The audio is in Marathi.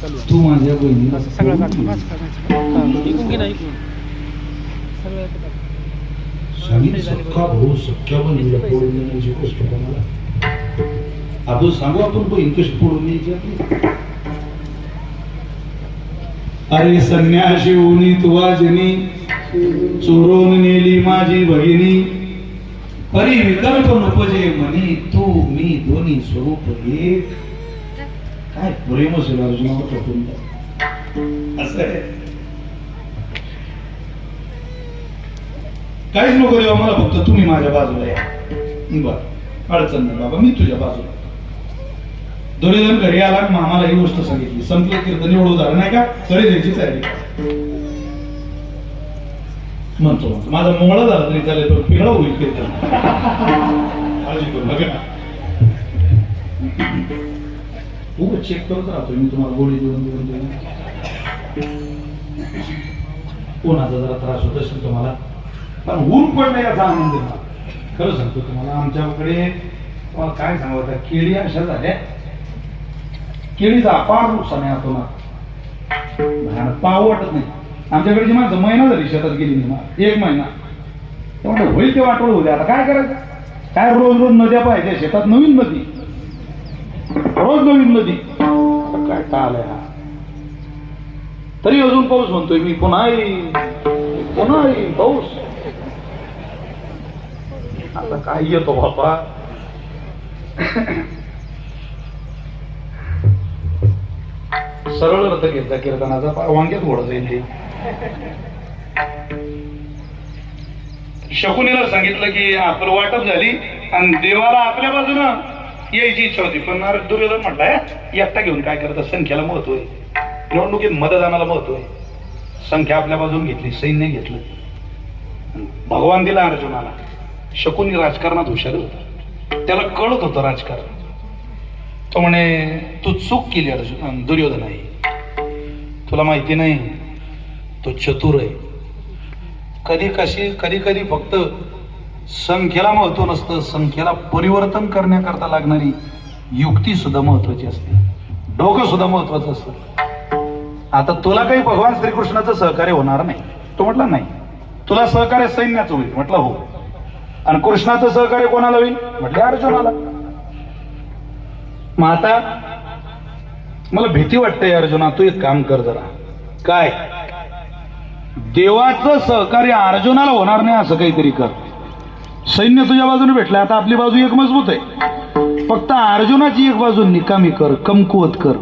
तू माझ्या बहिणीला सगळं काढून वाच करायचं इकून घे ना इकून सगळं सांगितलं सख्खा भाऊ सख्या बहिणीला पळून नेण्याची गोष्ट का मला आपण सांगू आपण बहीण कशी पळून न्यायची आपली अरे संन्याशी होनी तुवा जनी चोरून नेली माझी भगिनी परी विकल्प नपजे म्हणी तू मी दोन्ही स्वरूप एक काय प्रेम असेल अर्जुनावर कुटुंब असं आहे काहीच नको देवा मला फक्त तुम्ही माझ्या बाजूला या बर अडचण नाही बाबा मी तुझ्या बाजूला दुर्योधन घरी आला मामाला ही गोष्ट सांगितली संपलं कीर्तन एवढं उदाहरण आहे का तरी द्यायची तयारी म्हणतो माझा मोळा झाला तरी चालेल पण पिळा होईल कीर्तन काळजी करू नका खूप चेक करत राहतो मी तुम्हाला गोळी देऊन कोणाचा जरा त्रास होत असेल तुम्हाला पण ऊन पडलं याचा आनंद आहे खरं सांगतो तुम्हाला आमच्याकडे तुम्हाला काय सांगू आता केळी अशा झाल्या केळीचा अपार नुकसान आहे आपण पाव वाटत नाही आमच्याकडे माणसं महिना झाली शेतात गेली नाही एक महिना त्यामुळे होईल ते वाटोळ होते आता काय करायचं काय रोज रोज नद्या पाहिजे शेतात नवीन नदी रोज नवीन नदी काय काल आहे हा तरी अजून पाऊस म्हणतोय मी पुन्हा येईल पाऊस आता काय येतो बापा सरळ अर्थ घेतला कीर्तनाचा वांग्यात घोडा जाईल ते शकुनीला सांगितलं की आपलं वाटप झाली आणि देवाला आपल्या बाजूनं यायची इच्छा होती पण दुर्योधन म्हटलाय एकटा घेऊन काय करतात संख्याला महत्व आहे निवडणुकीत मतदानाला महत्व आहे संख्या आपल्या बाजून घेतली सैन्य घेतलं भगवान दिला अर्जुनाला शकुनी राजकारणात हुशार होता त्याला कळत होतं राजकारण तो म्हणे तू चूक केली अर्जुन दुर्योधन आहे तुला माहिती नाही तो चतुर आहे कधी कधी फक्त संख्येला महत्व नसतं संख्येला परिवर्तन करण्याकरता लागणारी युक्ती सुद्धा महत्वाची असते डोकं सुद्धा महत्वाचं असतं आता तुला काही भगवान श्रीकृष्णाचं सहकार्य होणार नाही तो म्हटला नाही तुला सहकार्य सैन्याचं होईल म्हटलं हो आणि कृष्णाचं सहकार्य कोणाला होईल म्हटले अर्जुनाला मग आता मला भीती वाटते अर्जुना तू एक काम कर जरा काय देवाचं सहकार्य अर्जुनाला होणार नाही असं काहीतरी कर सैन्य तुझ्या बाजूने भेटलं आता आपली बाजू एक मजबूत आहे फक्त अर्जुनाची एक बाजू निकामी कर कमकुवत कर